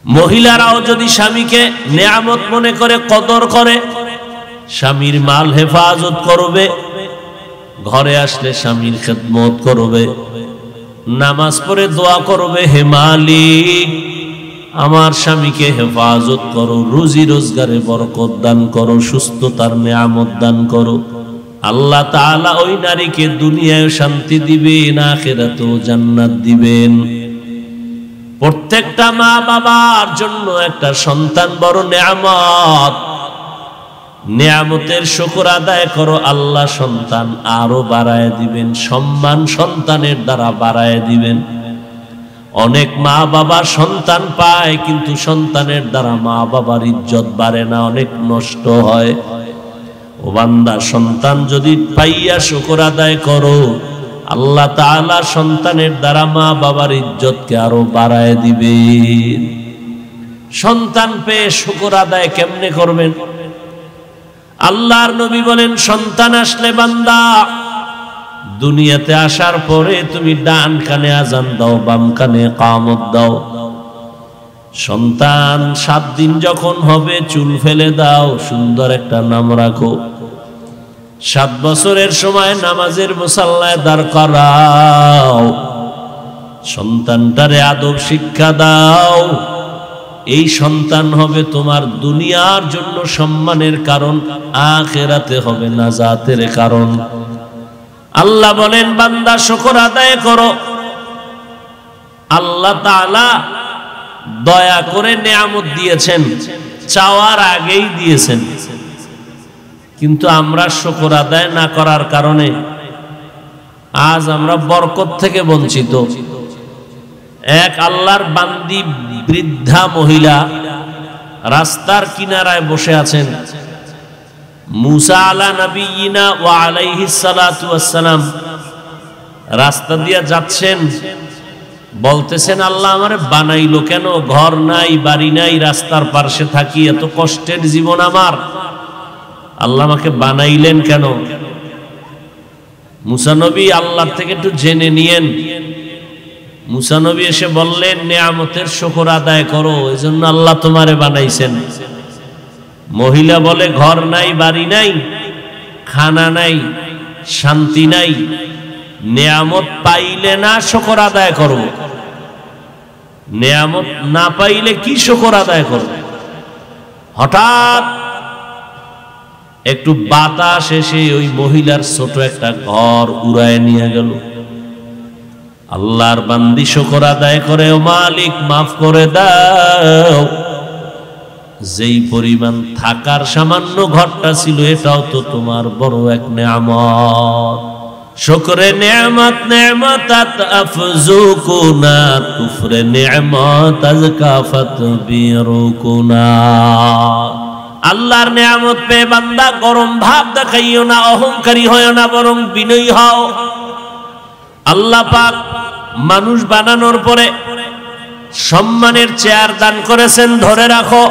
মহিলারাও যদি স্বামীকে নেয়ামত মনে করে কদর করে, স্বামীর মাল হেফাজত করবে, ঘরে আসলে স্বামীর খেদমত করবে, নামাজ পড়ে দোয়া করবে, হে মালিক আমার স্বামীকে হেফাজত করো, রুজি রোজগারে বরকত দান করো, সুস্থতার নেয়ামত দান করো। আল্লাহ তাআলা ওই নারীকে দুনিয়ায় শান্তি দিবেন, আখিরাতেও জান্নাত দিবেন। প্রত্যেকটা মা বাবার জন্য একটা সন্তান বড় নেয়ামত। নেয়ামতের শুকর আদায় করো, আল্লাহ সন্তান আরো বাড়ায় দিবেন, সম্মান সন্তানের দ্বারা বাড়ায় দিবেন। অনেক মা বাবা সন্তান পায় কিন্তু সন্তানের দ্বারা মা বাবার ইজ্জত বাড়ে না, অনেক নষ্ট হয়। ও বান্দা, সন্তান যদি পাইয়া শুকর আদায় করো, আল্লাহ তাআলা সন্তানের দ্বারা মা বাবার ইজ্জতকে আরো বাড়ায় দিবেন। সন্তান পেয়ে শুকর আদায় কেমনে করবেন? আল্লাহর নবী বলেন, সন্তান আসলে বান্দা দুনিয়াতে আসার পরে তুমি ডান কানে আজান দাও, বাম কানে ইকামত দাও। সন্তান 7 দিন যখন হবে চুল ফেলে দাও, সুন্দর একটা নাম রাখো। 7 বছরের সময় নামাজের মুসাল্লায় দাঁড় করাও, সন্তানটারে আদব শিক্ষা দাও। এই সন্তান হবে তোমার দুনিয়ার জন্য সম্মানের কারণ, আখিরাতে হবে নাজাতের কারণ। আল্লাহ বলেন, বান্দা শুকর আদায় করো। আল্লাহ তাআলা দয়া করে নেয়ামত দিয়েছেন, চাওয়ার আগেই দিয়েছেন, কিন্তু আমরা শুকর আদায় না করার কারণে আজ আমরা বরকত থেকে বঞ্চিত। এক আল্লাহর বান্দি বৃদ্ধা মহিলা রাস্তার কিনারায় বসে আছেন। মুসা আলা নবিয়িনা ওয়া আলাইহিস সালাতু ওয়াস সালাম রাস্তা দিয়ে যাচ্ছেন, বলতেছেন, আল্লাহ আমারে বানাইলো কেন? ঘর নাই, বাড়ি নাই, রাস্তার পাশে থাকি, এত কষ্টের জীবন আমার, আল্লাহ আমাকে বানাইলেন কেন? মুসা নবী আল্লাহর থেকে একটু জেনে নিয়েন। মুসা নবী এসে বললেন, নেয়ামতের শুকর আদায় করো, এজন্য আল্লাহ তোমারে বানাইছেন। মহিলা বলে, ঘর নাই, বাড়ি নাই, খানা নাই, শান্তি নাই, নেয়ামত পাইলে না শুকর আদায় করব? নেয়ামত না পাইলে কি শুকর আদায় করব? হঠাৎ একটু বাতাস এসে ওই মহিলার ছোট একটা ঘর উড়ায় নিয়ে গেল। আল্লাহর বান্দি শুকর আদায় করে, ও মালিক মাফ করে দাও, যেই পরিমাণ থাকার সামান্য ঘরটা ছিল এটাও তো তোমার বড় এক নেয়ামত। শুকরে নেয়ামত নেয়ামতাত আফজুকুনা, কুফরে নেয়ামত আজকাফাত বিরুকুনা। আল্লাহর নেয়ামত পেয়ে বান্দা গরম ভাব দেখাইও না, অহংকারী হয় না, বরং বিনয়ী হও। আল্লাহ পাক মানুষ বানানোর পরে সম্মানের চেয়ার দান করেছেন, ধরে রাখো।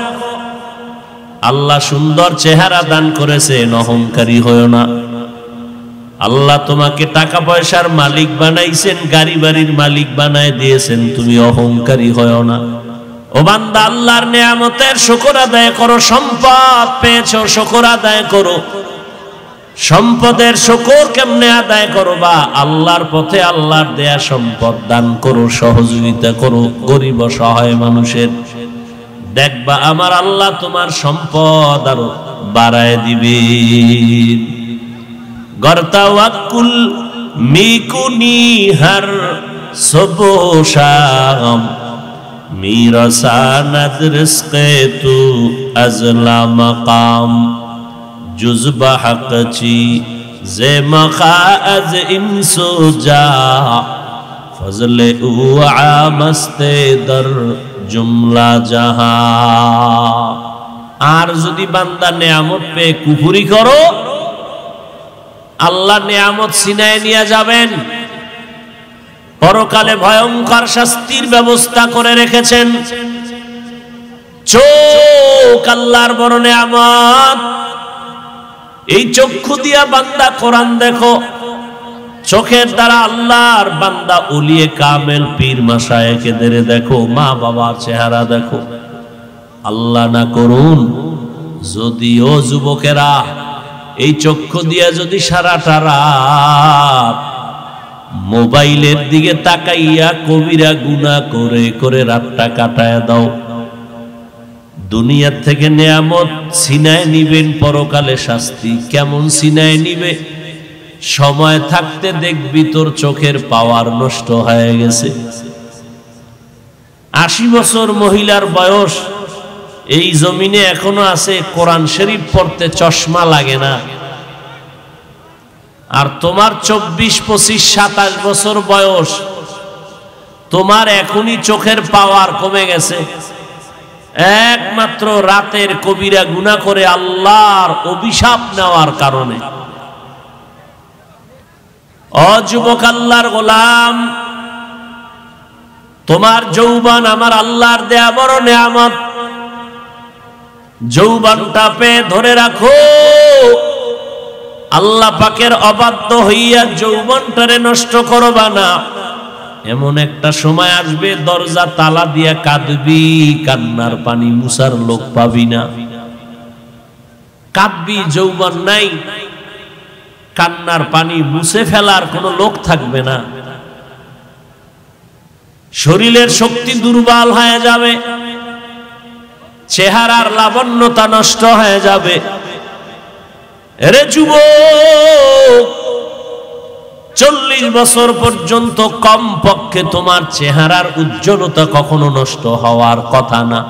আল্লাহ সুন্দর চেহারা দান করেছেন, অহংকারী হয়ো না। আল্লাহ তোমাকে টাকা পয়সার মালিক বানাইছেন, গাড়ি বাড়ির মালিক বানায় দিয়েছেন, তুমি অহংকারী হয়ো না। ও বান্দা, আল্লাহর নেয়ামতের শুকর আদায় করো। সম্পদ পেয়েছো, শুকর আদায় করো। সম্পদের শুকর কেমনে আদায় করবা? আল্লাহর পথে আল্লাহর দেয়া সম্পদ দান করো, সহযোগিতা করো গরিব অসহায় মানুষের। দেখবা আমার আল্লাহ তোমার সম্পদ আরো বাড়ায় দিবেন। গরতাওয়াক্কুল মিকুনি হর সুবহ শাম, মিরাসানাত রিজকে তু আজলা মাকাম, জুজবা হকচি জে মখাজ ইনসু যা, ফজলে উ আমস্তে দর জুমলা জাহা। আর যদি বান্দা নেয়ামত পেয়ে কুফরি করো, আল্লাহ নেয়ামত ছিনায় নিয়ে যাবেন। পরকালে ভয়ঙ্কর শাস্তির ব্যবস্থা করে রেখেছেন। চোখ আল্লাহর বড় নেয়ামত। এই চক্ষু দিয়া বান্দা কোরআন দেখো, চোখের দ্বারা আল্লাহর বান্দা উলিয়ে কামেল পীর মাশায়েখদের দেখো, মা বাবার চেহারা দেখো। আল্লাহ না করুন যদিও যুবকেরা এই চক্ষু দিয়া যদি সারাটা রাত মোবাইলের দিকে তাকাইয়া কবিরা গুনাহ করে করে রাতটা কাটায় দাও, দুনিয়ার থেকে নিয়ামত ছিনায় নিবেন, পরকালে শাস্তি কেমন ছিনায় নিবে। সময় থাকতে দেখবি তোর চোখের পাওয়ার নষ্ট হয়ে গেছে। 80 বছর মহিলার বয়স, এই জমিনে এখনো আছে, কোরআন শরীফ পড়তে চশমা লাগে না। আর তোমার 24, 25, 27 বছর বয়স, তোমার এখনই চোখের পাওয়ার কমে গেছে, একমাত্র রাতের কবিরা গুনাহ করে আল্লাহর অভিশাপ নেওয়ার কারণে। ও যুবক আল্লাহর গোলাম, তোমার যৌবন আমার আল্লাহর দেয়া বড় নিয়ামত। যৌবনটা পেয়ে ধরে রাখো, আল্লাহ পাকের অবাধ্য হইয়া যৌবনটারে নষ্ট করবা না। এমন একটা সময় আসবে দরজা তালা দিয়া কাঁদবি, কান্নার পানি মুছার লোক পাবি না। কাঁদবি, যৌবন নাই, কান্নার পানি মুছে ফেলার কোনো লোক থাকবে না। শরীরের শক্তি দুর্বল হয়ে যাবে, চেহারার লাবণ্যতা নষ্ট হয়ে যাবে। এরে যুবক, 40 বছর পর্যন্ত কম পক্ষে তোমার চেহারার উজ্জ্বলতা কখনো নষ্ট হওয়ার কথা না,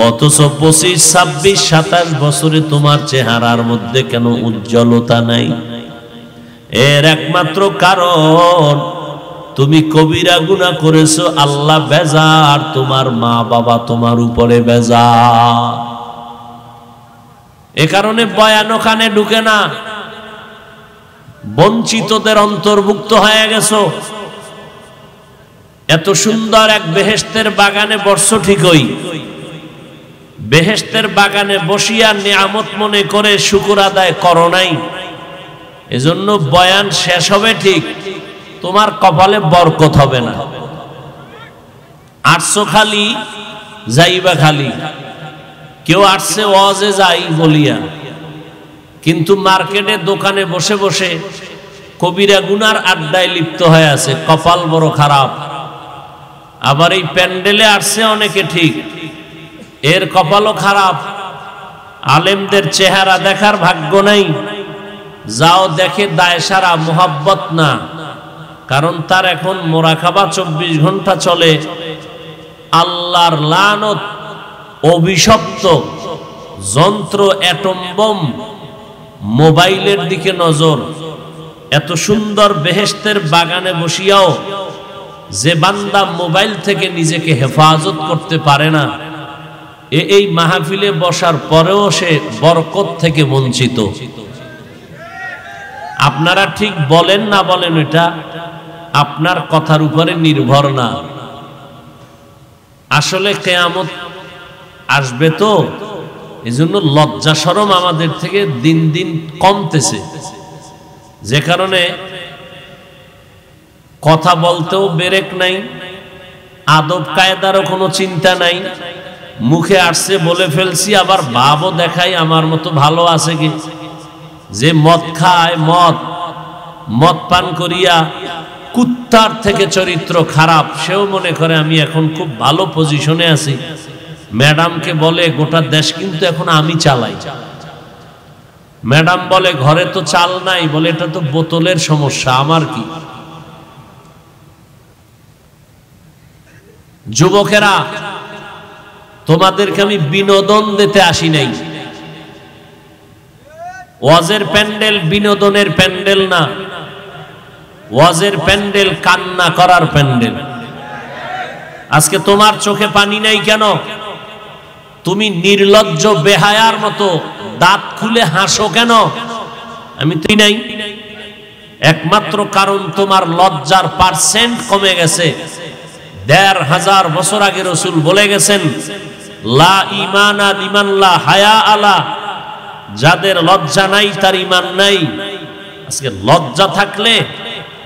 অথচ 25, 26, 27 বছরে তোমার চেহারার মধ্যে কেন উজ্জ্বলতা নাই? এর একমাত্র কারণ তুমি কবিরা গুনাহ করেছো, আল্লাহ বেজার, তোমার মা বাবা তোমার উপরে বেজার। এ কারণে বয়ান ওখানে ঢুকে না, বঞ্চিতদের অন্তর্ভুক্ত হয়ে গেছো। এত সুন্দর এক বেহেশতের বাগানে বসছো ঠিকই, বেহেশতের বাগানে বসিয়া নিয়ামত মনে করে শুকর আদায় করো নাই, এজন্য বয়ান শেষ হবে ঠিক, তোমার কপালে বরকত হবে না। আসছো খালি, যাইবা খালি। কেউ আসছে ওয়াজে যাই বলিয়া, কিন্তু মার্কেটে দোকানে বসে বসে কবিরা গুনার আড্ডায় লিপ্ত হয়ে আছে, কপাল বড় খারাপ। আবার এই প্যান্ডেলে আসছে অনেকে ঠিক, এর কপালও খারাপ। আলেমদের চেহারা দেখার ভাগ্য নাই, যাও দেখে দায় সারা, মোহাব্বত না। কারণ তার এখন মোরাকাবা 24 ঘন্টা চলে, আল্লাহর লানত, অভিশপ্ত যন্ত্র, অ্যাটম বোম, মোবাইলের দিকে নজর। এত সুন্দর বেহেশতের বাগানে বসিয়াও যে বান্দা মোবাইল থেকে নিজেকে হেফাজত করতে পারে না, এই মাহফিলে বসার পরেও সে বরকত থেকে বঞ্চিত। আপনারা ঠিক বলেন না বলেন, এটা আপনার কথার উপরে নির্ভর না। আসলে কিয়ামত আসবে তো, এজন্য লজ্জা শরম আমাদের থেকে দিন দিন কমতেছে, যে কারণে কথা বলতেও বেরেক নাই, আদব কায়দারও কোনো চিন্তা নাই। মুখে আসছে বলে ফেলছি, আবার ভাবও দেখাই আমার মতো ভালো আছে কি। যে মদ খায়, মদ পান করিয়া কুত্তার থেকে চরিত্র খারাপ, সেও মনে করে আমি এখন খুব ভালো পজিশনে আছি। ম্যাডামকে বলে গোটা দেশ কিন্তু এখন আমি চালাই। ম্যাডাম বলে ঘরে তো চাল নাই, বলে এটা তো বোতলের সমস্যা, আমার কি। যুবকেরা, তোমাদেরকে আমি বিনোদন দিতে আসি নাই। ওয়াজের প্যান্ডেল বিনোদনের প্যান্ডেল না, ওয়াজের প্যান্ডেল কান্না করার প্যান্ডেল। আজকে তোমার চোখে পানি নাই কেন? তুমি নির্লজ্জ বেহায়ার মতো দাঁত খুলে হাসো কেন? আমি তুই নাই, একমাত্র কারণ তোমার লজ্জার পার্সেন্ট কমে গেছে। ১৫০০ বছর আগে রাসূল বলে গেছেন, লা ঈমানা লিমান লা হায়া আলা, যাদের লজ্জা নাই তার ঈমান নাই। আজকে লজ্জা থাকলে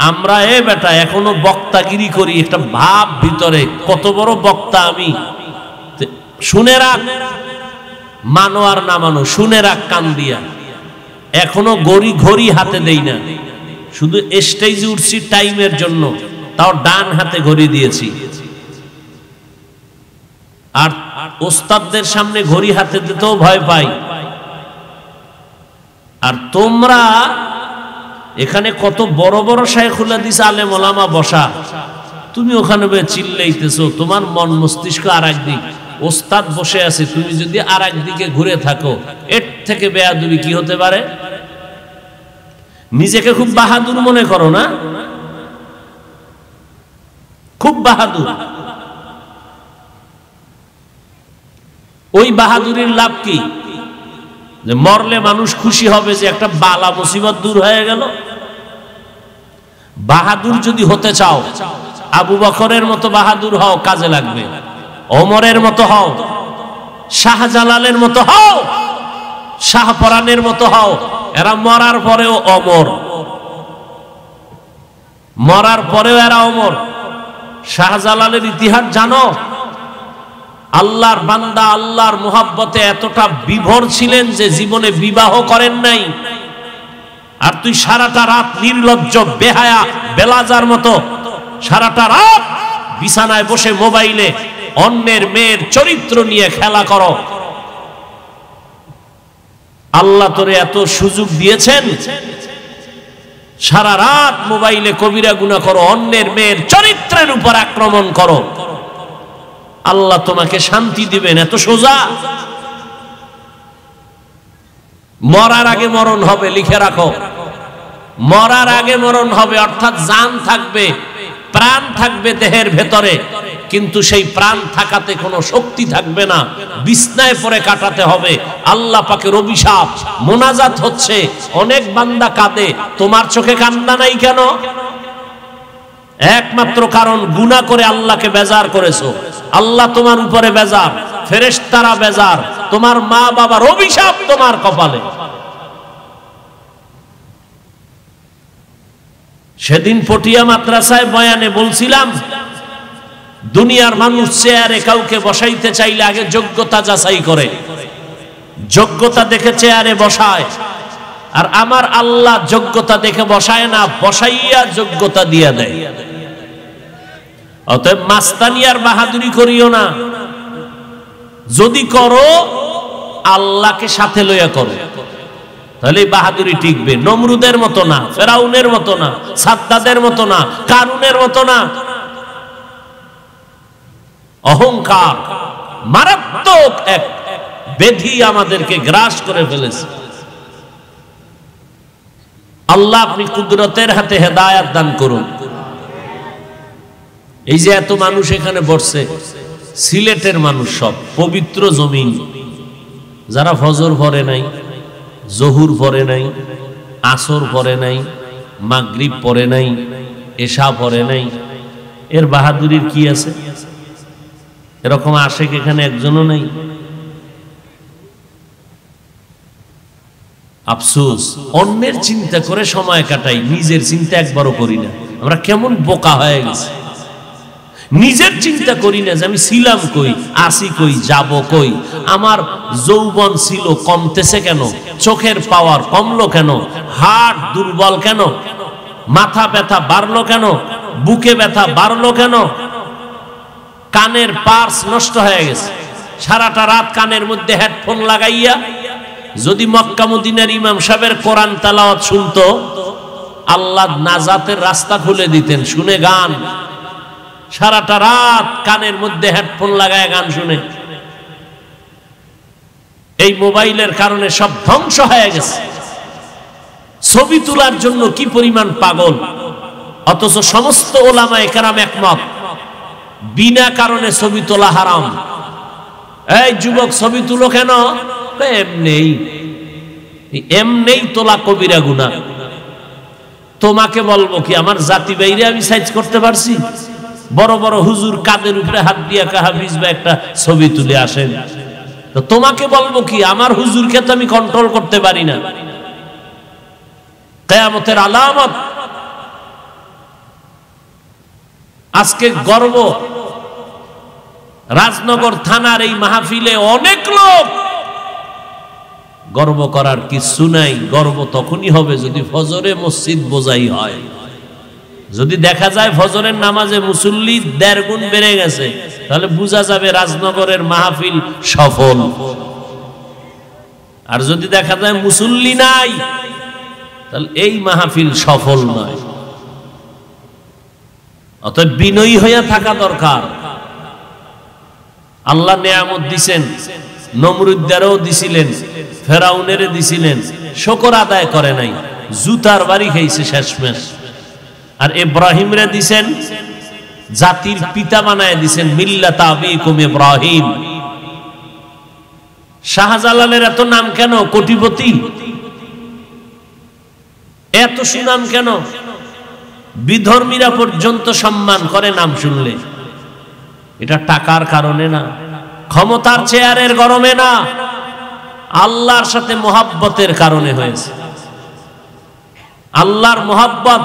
আমরা বেটা এখনো বক্তাগিরি করি, একটা ভাব ভিতরে কত বড় বক্তা আমি। শুনে রাখ, মানো আর না মানো, শুনে রাখ কান দিয়া। এখনো ঘড়ি হাতে দেই না, শুধু স্টেজে উঠছি টাইমের জন্য, তাও ডান হাতে ঘড়ি দিয়েছি। আর ওস্তাদদের সামনে ঘড়ি হাতে দিতেও ভয় পাই। আর তোমরা এখানে কত বড় বড় শাইখুল হাদিস আলেম ওলামা বসা, তুমি ওখানে চিল্লাইতেছো, তোমার মন মস্তিষ্ক আর একদিক, ওস্তাদ বসে আছে, তুমি যদি আর একদিকে ঘুরে থাকো, এর থেকে বেয়াদবি কি হতে পারে? নিজেকে খুব বাহাদুর মনে করো না? খুব বাহাদুর। ওই বাহাদুরির লাভ কি? যে মরলে মানুষ খুশি হবে যে একটা বালা মুসিবত দূর হয়ে গেল। বাহাদুর যদি হতে চাও, আবু বকরের মতো বাহাদুর হও, কাজে লাগবে। ওমরের মতো হও, শাহজালালের মতো হও, শাহপরানের মতো হও। এরা মরার পরেও অমর, মরার পরেও এরা অমর। শাহজালালের ইতিহাস জানো? আল্লাহর বান্দা আল্লাহর মুহাব্বতে এতটা বিভোর ছিলেন যে জীবনে বিবাহ করেন নাই। আর তুই সারাটা রাত নির্লজ্জ বেহায়া বেলাজার মতো সারাটা রাত বিছানায় বসে মোবাইলে অন্যের মেয়ের চরিত্র নিয়ে খেলা করো। আল্লাহ তোরে এত সুযোগ দিয়েছেন, সারা রাত মোবাইলে কবিরা গুনাহ করো, অন্যের মেয়ের চরিত্রের উপর আক্রমণ করো, আল্লাহ তোমাকে শান্তি দিবেন? এত সোজা? মরার আগে মরণ হবে, লিখে রাখো। মরার আগে মরণ হবে, অর্থাৎ জান থাকবে, প্রাণ থাকবে দেহের ভেতরে, কিন্তু সেই প্রাণ থাকাতে কোনো শক্তি থাকবে না, বিছনায় পড়ে কাটাতে হবে। আল্লাহ পাকের অভিশাপ। মোনাজাত হচ্ছে, অনেক বান্দা কাঁদে, তোমার চোখে কান্না নাই কেন? একমাত্র কারণ গুনাহ করে আল্লাহকে বেজার করেছো। আল্লাহ তোমার উপরে বেজার, ফেরেশতারা বেজার, তোমার মা বাবার অভিশাপ তোমার কপালে। সেদিন পটিয়া মাদ্রাসায় বয়ানে বলছিলাম, দুনিয়ার মানুষ চেয়ারে কাউকে বসাইতে চাইলে আগে যোগ্যতা যাচাই করে, যোগ্যতা দেখে চেয়ারে বসায়। আর আমার আল্লাহ যোগ্যতা দেখে বসায় না, বসাইয়া যোগ্যতা দিয়া দেয়। অতএব মাস্তানি আর বাহাদুরি করিও না। যদি করো আল্লাহকে সাথে লইয়া করো, তাহলে বাহাদুরি টিকবে। নমরুদের মতো না, ফেরাউনের মতো না, সাদ্দাদের মতো না, কারুনের মতো না। অহংকার মারাত্মক এক ব্যাধি আমাদেরকে গ্রাস করে ফেলেছে। আল্লাহ আপনি কুদরতের হাতে হেদায়েত দান করুন। এই যে এত মানুষ এখানে বসছে, সিলেটের মানুষ, সব পবিত্র জমিন। যারা ফজর পড়ে নাই, জহুর পড়ে নাই, আসর পড়ে নাই, মাগরিব পড়ে নাই, এশা পড়ে নাই, এর বাহাদুরির কি আছে? এরকম আশেক এখানে একজনও নাই। আফসোস, অন্যের চিন্তা করে সময় কাটাই, নিজের চিন্তা একবারও করি না। আমরা কেমন বোকা হয়ে গেছি, নিজের চিন্তা করি না যে আমি ছিলাম কই, আসি কই, যাব কই, আমার যৌবন ছিল কমতেছে কেন, চোখের পাওয়ার কমলো কেন, হার্ট দুর্বল কেন, মাথা ব্যথা বাড়লো কেন, বুকে ব্যথা বাড়লো কেন, কানের পার্স নষ্ট হয়ে গেছে। সারাটা রাত কানের মধ্যে হেডফোন লাগাইয়া যদি মক্কা মদিনার ইমাম সাহেবের কোরআন তেলাওয়াত শুনতো, আল্লাহ নাজাতের রাস্তা খুলে দিতেন। শুনে গান, সারাটা রাত কানের মধ্যে হেডফোন লাগায় গান শুনে। এই মোবাইলের কারণে সব ধ্বংস হয়ে গেছে। ছবি তোলার জন্য কি পরিমাণ পাগল, অথচ সমস্ত ওলামায়ে কেরাম একমত বিনা কারণে ছবি তোলা হারাম। এই যুবক, ছবি তুলো কেন? এমনি তোলা কবিরা গুনাহ। তোমাকে বলবো কি, আমার জাতি বাইরে আমি সাইজ করতে পারছি? বড় বড় হুজুর কাদের উপরে হাত দিয়া কাহাফিজ বা একটা ছবি তুলে আসেন, তো তোমাকে বলবো কি, আমার হুজুরকে তো আমি কন্ট্রোল করতে পারি না। কিয়ামতের আলামত। আজকে গর্ব রাজনগর থানার এই মাহফিলে অনেক লোক, গর্ব করার কিছু নাই। গর্ব তখনই হবে যদি ফজরে মসজিদ বোঝাই হয়, যদি দেখা যায় ফজরের নামাজে মুসল্লি 1.5 গুণ বেড়ে গেছে, তাহলে বোঝা যাবে রাজনগরের মাহফিল সফল। আর যদি দেখা যায় মুসল্লি নাই, তাহলে এই মাহফিল সফল নয়। অতএব বিনয়ী হইয়া থাকা দরকার। আল্লাহ নেয়ামত দিছেন, নমরুদ্দারও দিছিলেন, ফেরাউনের দিছিলেন, শুকর আদায় করে নাই, জুতার বাড়ি খাইছে শেষমেশ। আর ইব্রাহিমরে দিছেন, জাতির পিতা বানায় দিছেন, মিল্লাত আবিকুম ইব্রাহিম। শাহজালালের এত নাম কেন? কোটিপতি, এত সুনাম কেন? বিধর্মীরা পর্যন্ত সম্মান করে নাম শুনলে। এটা টাকার কারণে না, ক্ষমতার চেয়ারের গরমে না, আল্লাহর সাথে মোহাব্বতের কারণে হয়েছে। আল্লাহর মোহাব্বত।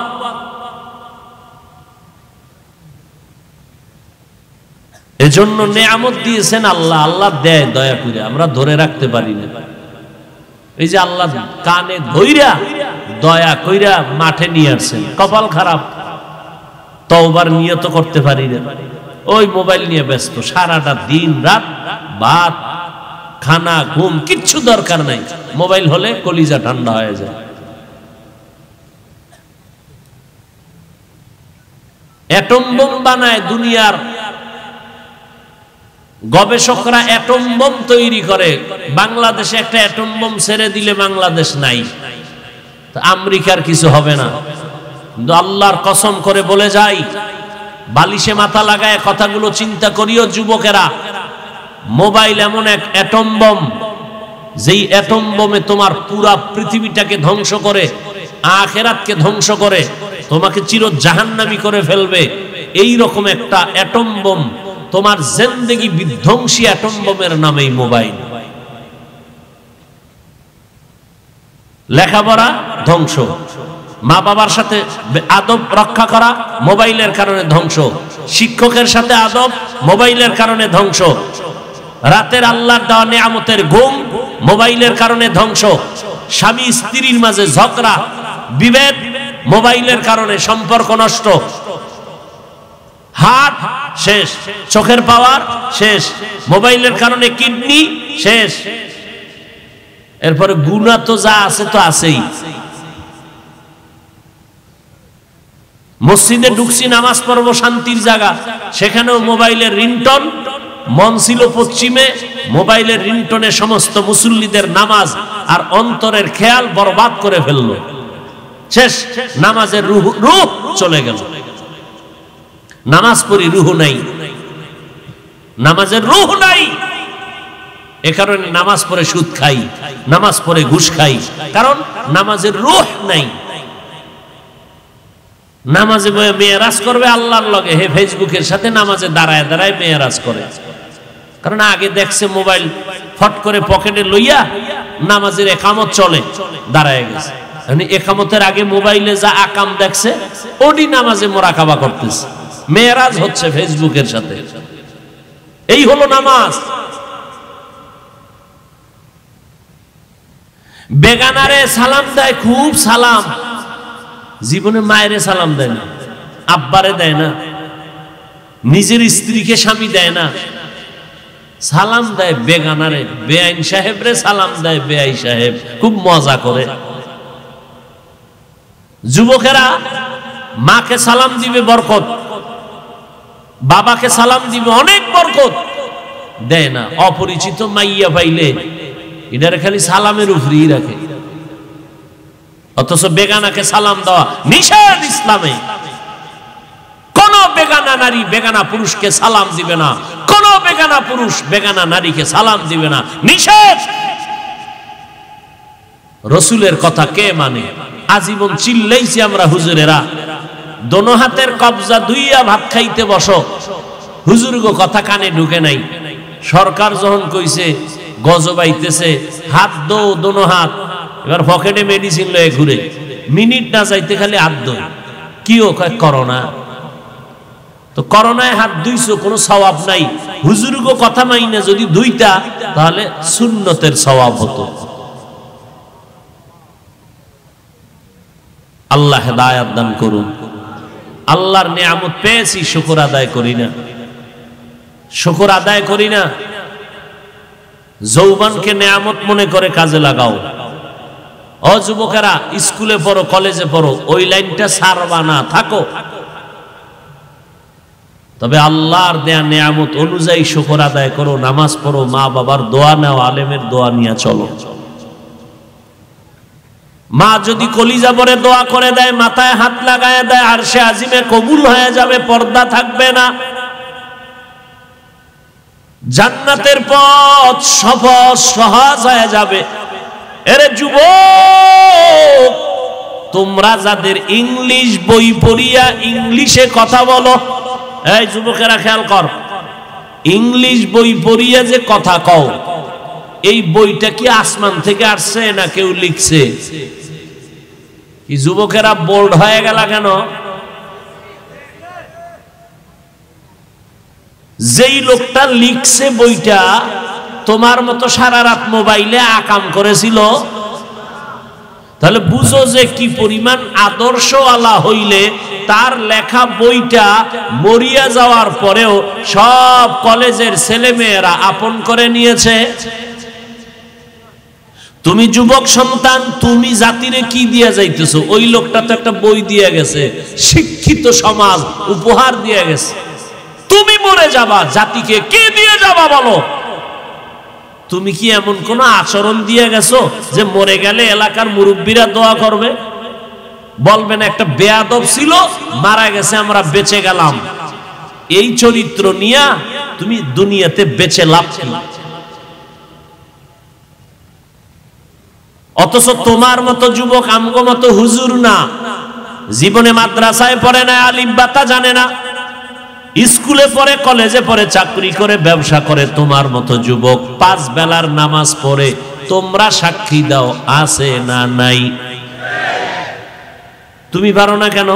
এজন্য নেয়ামত দিয়েছেন আল্লাহ। আল্লাহ দেয় দয়া করে, আমরা ধরে রাখতে পারি না। এই যে আল্লাহ কানে ধইরা দয়া কইরা মাঠে নিয়ে আসছেন, কপাল খারাপ, তওবার নিয়ত করতে পারি না। ওই মোবাইল নিয়ে ব্যস্ত, সারাটা দিন রাত, ভাত খানা ঘুম কিচ্ছু দরকার নাই, মোবাইল হলে কলিজা ঠান্ডা হয়ে যায়। অ্যাটম বোম বানায় দুনিয়ার গবেষকরা, অ্যাটম বোম তৈরি করে। বাংলাদেশে একটা অ্যাটম বোম ছেড়ে দিলে বাংলাদেশ নাই, আমেরিকার কিছু হবে না। কিন্তু আল্লাহর কসম করে বলে যাই, বালিশে মাথা লাগায় কথাগুলো চিন্তা করিও যুবকেরা। মোবাইল এমন এক অ্যাটম বোম, যেই অ্যাটম বোমে তোমার পুরা পৃথিবীটাকে ধ্বংস করে, আখিরাতকে ধ্বংস করে, তোমাকে চির জাহান্নামী করে ফেলবে। এই রকম একটা অ্যাটম বোম, তোমার জিন্দেগি বিধ্বংসী অ্যাটম বোমের নামেই মোবাইল। লেখাপড়া ধ্বংস, মা বাবার সাথে আদব রক্ষা করা মোবাইলের কারণে ধ্বংস, শিক্ষকের সাথে আদব মোবাইলের কারণে ধ্বংস, রাতের আল্লাহর দেওয়া নিয়ামতের ঘুম মোবাইলের কারণে ধ্বংস, স্বামী স্ত্রীর মাঝে ঝগড়া বিভেদ মোবাইলের কারণে সম্পর্ক নষ্ট, হার্ট শেষ, চোখের পাওয়ার শেষ, মোবাইলের কারণে কিডনি শেষ। এরপরে গুনাহ তো যা আছে তো আছেই। মসজিদে ঢুকছি, নামাজ পড়বো, শান্তির জায়গা, সেখানেও মোবাইলের রিংটন। মন ছিল পশ্চিমে, মোবাইলের রিংটনে সমস্ত মুসল্লিদের নামাজ আর অন্তরের খেয়াল বরবাদ করে ফেললো। শেষ, নামাজের রূহ চলে গেল। নামাজ পড়ি, রূহ নাই, নামাজের রূহ নাই। এ কারণে নামাজ পড়ে সুদ খাই, নামাজ পড়ে ঘুষ খাই, কারণ নামাজের রূহ নাই। নামাজে মেয়েরাজ করবে আল্লাহর লগে, হে ফেসবুকের সাথে নামাজে দাঁড়ায় দাঁড়ায় মেয়েরাজ করে। কারণ আগে দেখছে মোবাইল ফট করে পকেটে লইয়া নামাজের একামত চলে, দাঁড়ায় গেছে। একামতের আগে মোবাইলে যা আকাম দেখছে ওডি নামাজে মোরাকাবা করতেছে, মেয়েরাজ হচ্ছে ফেসবুকের সাথে। এই হলো নামাজ। বেগানারে সালাম দেয়, খুব সালাম, জীবনে মায়েরে সালাম দেয় না, আব্বারে দেয় না, নিজের স্ত্রীকে স্বামী দেয় না, সালাম দেয় বেগানারে। বেআইন সাহেবরে সালাম দেয় বেআই সাহেব, খুব মজা করে। যুবকেরা মাকে সালাম দিবে বরকত, বাবাকে সালাম দিবে অনেক বরকত, দেয় না। অপরিচিত মাইয়া পাইলে এটারে খালি সালামের উপরেই রাখে। অথচ বেগানাকে সালাম দেওয়া নিষেধ ইসলামে। কোন বেগানা নারী বেগানা পুরুষকে সালাম দিবে না, কোন বেগানা পুরুষ বেগানা নারীকে সালাম দিবে না, নিষেধ। রসুলের কথা কে মানে? আজীবন চিল্লাইছি আমরা হুজুরেরা, দোনো হাতের কবজা দুইয়া ভাত খাইতে বসো, হুজুর গো কথা কানে ঢুকে নাই। সরকার যখন কইছে গজব আইতেছে, হাত দো দোনো হাত, এবার পকেটে মেডিসিন লয়ে ঘুরে, মিনিট না যাইতে খালি হাত দো। কি ও কয় করোনা, তো করোনায় হাত ধুইছো, কোনো সওয়াব নাই। হুজুরগো কথা মাইনে যদি ধুইতা তাহলে সুন্নতের সওয়াব হতো। আল্লাহ হেদায়েত দান করুন। আল্লাহর নিয়ামত পেয়েছি, শুকর আদায় করি না, শুকর আদায় করি না। যৌবনকে নিয়ামত মনে করে কাজে লাগাও। ও যুবকেরা, স্কুলে পড়ো, কলেজে পড়ো, ওই লাইনটা ছাড়বা না, থাকো। তবে আল্লাহর দেয়া নিয়ামত অনুযায়ী শুকর আদায় করো, নামাজ পড়ো, মা বাবার দোয়া নাও, আলেমের দোয়া নিয়ে চলো। মা যদি কলিজা ভরে দোয়া করে দেয়, মাথায় হাত লাগায় দেয়, আরশে আজিমে কবুল হয়ে যাবে, পর্দা থাকবে না। জান্নাতের পথ সহজ সহজ হয়ে যাবে। এরে যুবক, তোমরা যাদের ইংলিশ বই পড়িয়া ইংলিশে কথা বলো, এই যুবকেরা খেয়াল কর, ইংলিশ বই পড়িয়া যে কথা কও, এই বইটা কি আসমান থেকে আসছে না কেউ লিখছে? কি যুবকেরা বোল্ড হয়ে গেল কেন? যেই লোকটা লিখছে বইটা তোমার মতো সারা রাত মোবাইলে আকাম করেছিল, তাহলে বুঝো যে কি পরিমাণ আদর্শওয়ালা হইলে তার লেখা বইটা মরিয়া যাওয়ার পরেও সব কলেজের ছেলেমেয়েরা আপন করে নিয়েছে। তুমি যুবক সন্তান, তুমি জাতিরে কি দিয়ে যাইতেছো? ওই লোকটা তো একটা বই দিয়ে গেছে, শিক্ষিত সমাজ উপহার দিয়ে গেছে। তুমি মরে যাবা, জাতিকে কে দিয়ে যাবা বলো? তুমি কি এমন কোন আচরণ দিয়ে গেছো যে মরে গেলে এলাকার মুরব্বীরা দোয়া করবে? বলবেন একটা বেয়াদব ছিল, মারা গেছে, আমরা বেঁচে গেলাম। এই চরিত্র নিয়ে তুমি দুনিয়াতে বেঁচে লাভ কি? অথচ তোমার মতো যুবক আমগো মতো হুজুর না, জীবনে মাদ্রাসায় পড়ে না, আলিফ বাতা জানে না, স্কুলে পড়ে, কলেজে পড়ে, চাকরি করে, ব্যবসা করে। তোমার মতো যুবক 5 বেলার নামাজ পড়ে। তোমরা সাক্ষী দাও, আছে না নাই? তুমি পারো না কেন?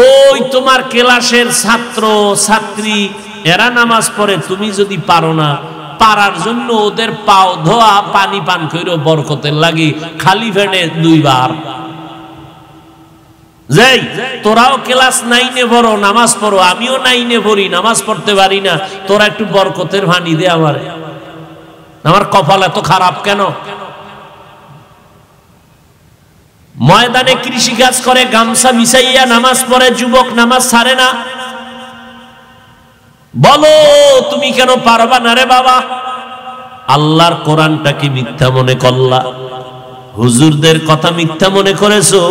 ওই তোমার ক্লাসের ছাত্র ছাত্রী এরা নামাজ পড়ে, তুমি যদি পারো না, পারার জন্য ওদের পাও ধোয়া, পানি পান কইরো বরকতের লাগি, খালি ফেনে 2 বার। যেই তোরাও ক্লাস 9-এ পড়ো, নামাজ পড়ো, আমিও 9-এ পড়ি, নামাজ পড়তে পারি না, তোরা একটু বরকতের পানি দে আমারে। আমার কপাল এত খারাপ কেন? ময়দানে কৃষি কাজ করে, গামছা বিছাইয়া নামাজ পড়ে, যুবক নামাজ ছাড়ে না। বলো তুমি কেন পারবা না রে বাবা? আল্লাহর কোরআনটা কি মিথ্যা মনে করলা? হুজুরদের কথা মিথ্যা মনে করেছো?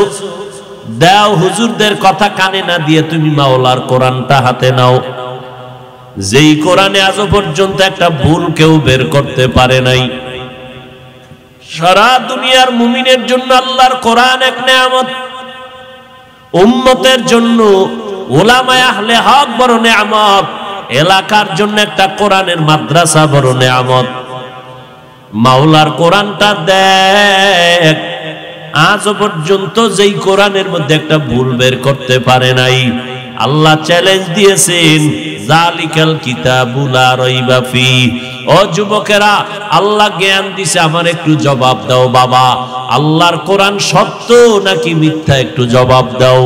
দাও, হুজুরদের কথা কানে না দিয়ে তুমি মাওলার কোরআনটা হাতে নাও। যেই কোরআনে আজ পর্যন্ত একটা ভুল কেউ বের করতে পারে নাই। সারা দুনিয়ার মুমিনের জন্য আল্লাহর কোরআন এক নেয়ামত, উম্মতের জন্য উলামায়ে আহলে হক বড় নেয়ামত, এলাকার জন্য একটা কোরআনের মাদ্রাসা বড় নেয়ামত। মাওলার কোরআনটা দেখ, আজ পর্যন্ত যেই কোরআনের মধ্যে একটা ভুল বের করতে পারে নাই। আল্লাহ চ্যালেঞ্জ দিয়েছেন, জালিকাল কিতাবু লা রাইবা ফি। ও যুবকেরা, আল্লাহ জ্ঞান দিছে, আমার একটু জবাব দাও বাবা, আল্লাহর কোরআন সত্য নাকি মিথ্যা? একটু জবাব দাও।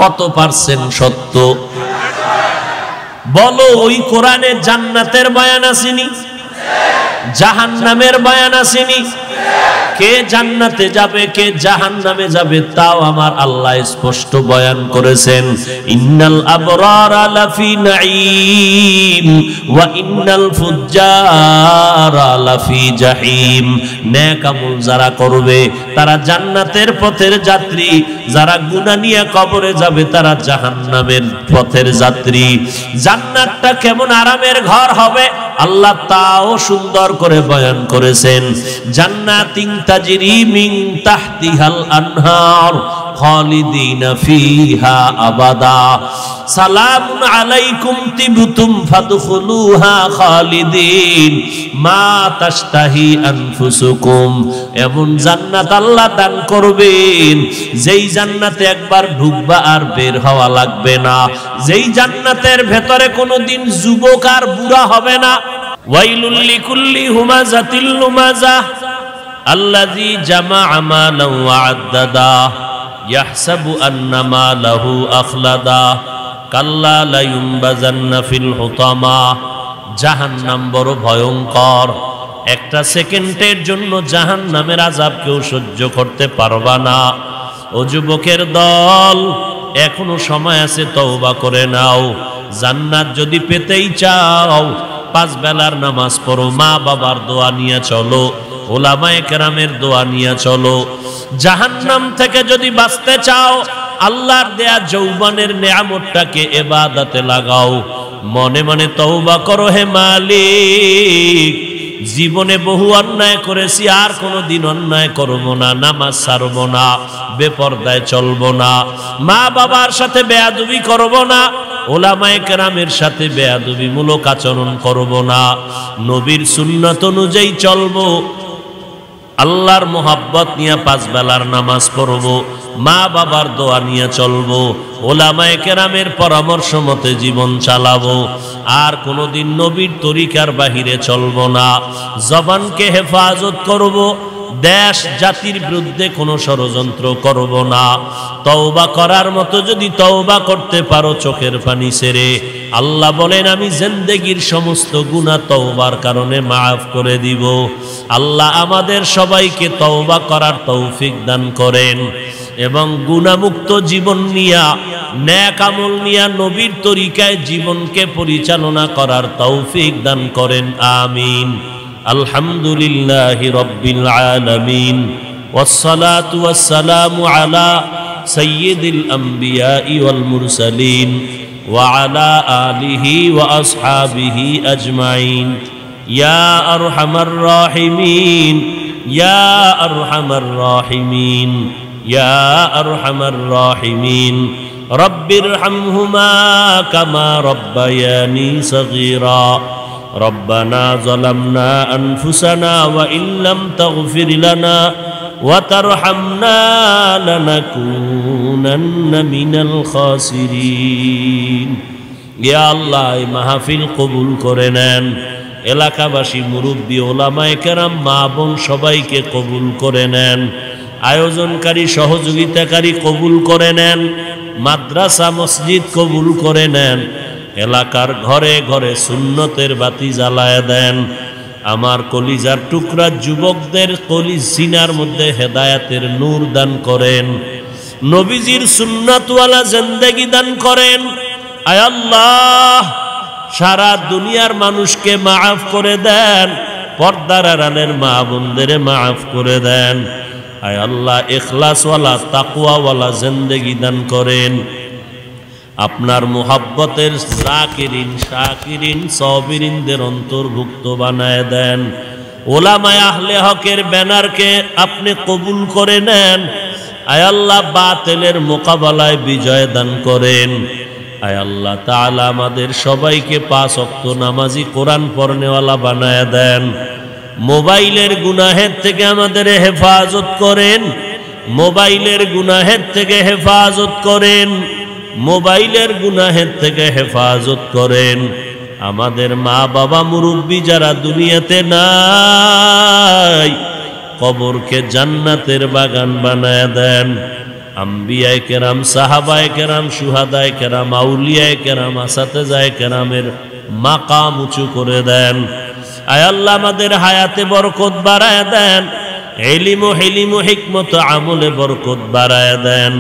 কত পার্সেন্ট সত্য বলো? ওই কোরআনে জান্নাতের বয়ান আসেনি, জাহান্নামের বয়ান আসেনি। কে জান্নাতে যাবে, কে জাহান্নামে যাবে, তাও আমার আল্লাহ স্পষ্ট বয়ান করেছেন। ইন্নাল আবরারা লাফি নাঈম ওয়া ইন্নাল ফুজ্জারা লাফি জাহিম। নেক আমল যারা করবে তারা জান্নাতের পথের যাত্রী, যারা গুনাহ নিয়ে কবরে যাবে তারা জাহান্নামের পথের যাত্রী। জান্নাতটা কেমন আরামের ঘর হবে আল্লাহ তাও সুন্দর করে বয়ান করেছেন। জান্নাতিন তাজরি মিন তাহতিহাল আনহার খালিদিনা ফিহা আবাদা সালামুন আলাইকুম তিবতুম ফাদখুলুহা খালিদিন মা তাশতাহি আনফুসুকুম। এমন জান্নাত আল্লাহ দান করবেন যেই জান্নাতে একবার ঢুকবা আর বের হওয়া লাগবে না, যেই জান্নাতের ভেতরে কোনোদিন যুবক আর বুড়া হবে না। ওয়াইলুল লিকুল্লি হুমাযাতিল লুমাযা আল্লাযী জামাআ মালান ওয়া আদ্দাদা ইয়াহসাবু আন্না মালাহু আখলাদা কাল্লা লা ইউনবাযান্না ফিল হুতামা। জাহান্নাম বড় ভয়ঙ্কর, একটা সেকেন্ডের জন্য জাহান্নামের আযাব কেউ সহ্য করতে পারবা না। ও যুবকের দল, এখনো সময় আছে, তওবা করে নাও। জান্নাত যদি পেতেই চাও 5 বেলার নামাজ পড়ো, মা বাবার দোয়া নিয়ে চলো, ওলামায়ে কেরামের দোয়া নিয়ে চলো। জাহান্নাম থেকে যদি বাঁচতে চাও আল্লাহর দেয়া যৌবনের নেয়ামতটাকে ইবাদতে লাগাও, মনে মনে তওবা করো, হে মালিক জীবনে বহু অন্যায় করেছি, আর কোনোদিন অন্যায় করব না, নামাজ ছাড়ব না, বেপরদায় চলব না, মা বাবার সাথে বেয়াদবি করব না, ওলামায়ে কেরামের সাথে বেয়াদবিমূলক আচরণ করব না, নবীর সুন্নাত অনুযায়ী চলব, আল্লাহর মোহাব্বত নিয়ে 5 বেলার নামাজ পড়ব, মা বাবার দোয়া নিয়ে চলবো, ওলামায়ে কেরামের পরামর্শ মতে জীবন চালাবো, আর কোনোদিন নবীর তরিকার বাহিরে চলবো না। জবানকে হেফাজত করব, দেশ জাতির বিরুদ্ধে কোনো ষড়যন্ত্র করব না। তওবা করার মতো যদি তওবা করতে পারো চোখের পানি ছেড়ে, আল্লাহ বলেন আমি জিন্দেগীর সমস্ত গুনাহ তওবার কারণে মাফ করে দিব। আল্লাহ আমাদের সবাইকে তওবা করার তৌফিক দান করেন এবং গুনাহমুক্ত জীবন নিয়া, নেক আমল নিয়া, নবীর তরিকায় জীবনকে পরিচালনা করার তৌফিক দান করেন, আমিন। আলহামদুলিল্লাহি রাব্বিল আলামিন ওয়াসসালাতু ওয়াসসালামু আলা সাইয়্যিদিল আমবিয়াই ওয়াল মুরসালিন ওয়া আলা আলিহি ওয়া আসহাবিহি আজমাইন। ইয়া আরহামার রাহিমিন, ইয়া আরহামার রাহিমিন, ইয়া আরহামার রাহিমিন। রব্বিরহামহুমা কামা রব্বায়ানি সগীরা। রব্বানা যালামনা আনফুসানা ওয়া ইল্লাম তাগফির লানা ওয়া তারহামনা লানাকুনান্না মিনাল খাসিরিন। ইয়া আল্লাহ, এই মাহফিল কবুল করে নেন। এলাকাবাসী, মুরব্বী, ওলামায়ে কেরাম, মা বোন সবাইকে কবুল করে নেন। আয়োজনকারী, সহযোগিতাকারী কবুল করে নেন। মাদ্রাসা, মসজিদ কবুল করে নেন। এলাকার ঘরে ঘরে সুন্নতের বাতি জ্বালায় দেন। আমার কলিজার টুকরা যুবকদের কলিজ সিনার মধ্যে হেদায়েতের নূর দান করেন। নবীজির সুন্নাতওয়ালা জিন্দেগি দান করেন। আয় আল্লাহ, সারা দুনিয়ার মানুষকে মাফ করে দেন। পর্দার আড়ালের মা বোনদের মাফ করে দেন। আয় আল্লাহ, ইখলাসওয়ালা, তাকওয়াওয়ালা জিন্দেগি দান করেন। আপনার মুহাব্বতের যাকিরিন, শাকিরিন, সাবিরিনদের অন্তর্ভুক্ত বানায় দেন। ওলামায়ে আহলে হকের ব্যানারকে আপনি কবুল করে নেন। আয় আল্লাহ, বাতিলের মোকাবেলায় বিজয় দান করেন। আয় আল্লাহ তাআলা, আমাদের সবাইকে 5 ওয়াক্ত নামাজি, কোরআন পড়নেওয়ালা বানায় দেন। মোবাইলের গুনাহের থেকে আমাদের হেফাজত করেন। মোবাইলের গুনাহের থেকে হেফাজত করেন। মোবাইলের গুনাহের থেকে হেফাজত করেন। আমাদের মা বাবা, মুরব্বী যারা দুনিয়াতে নাই, কবরকে জান্নাতের বাগান বানায় দেন। আম্বিয়ায়ে কেরাম, সাহাবায়ে কেরাম, শুহাদায়ে কেরাম, আউলিয়ায়ে কেরাম, আসাতেজায়ে কেরামের মাকাম উঁচু করে দেন। আয় আল্লাহ, আমাদের হায়াতে বরকত বাড়ায় দেন। ইলম ও হিলম ও হিকমত আমলে বরকত বাড়ায় দেন।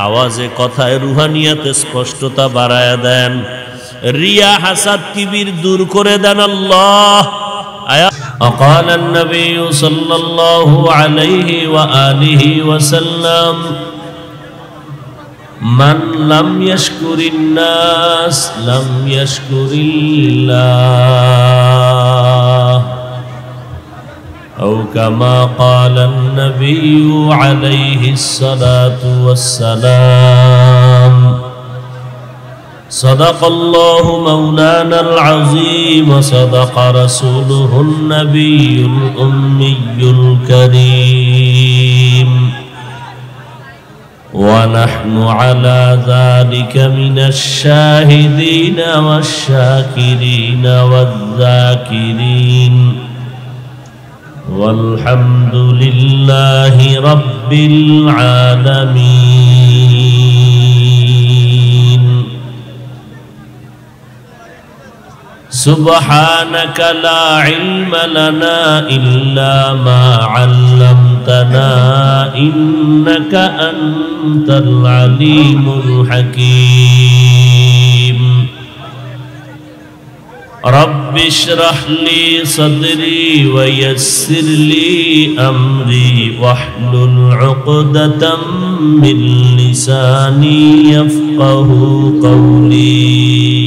আওয়াজে, কথায়, রুহানিয়াতে স্পষ্টতা বাড়ায় দেন। রিয়া, হাসাদ, কিবির দূর করে দেন আল্লাহ। قال النبي صلى الله عليه وآله وسلم من لم يشكر الناس لم يشكر الله أو كما قال النبي عليه الصلاة والسلام صدق الله مولانا العظيم وصدق رسوله النبي الأمي الكريم ونحن على ذلك من الشاهدين والشاكرين والذاكرين والحمد لله رب العالمين سبحانك لا علم لنا إلا ما علمتنا إنك أنت العليم الحكيم رب اشرح لي صدري ويسر لي أمري واحلل عقدة من لساني يفقه قولي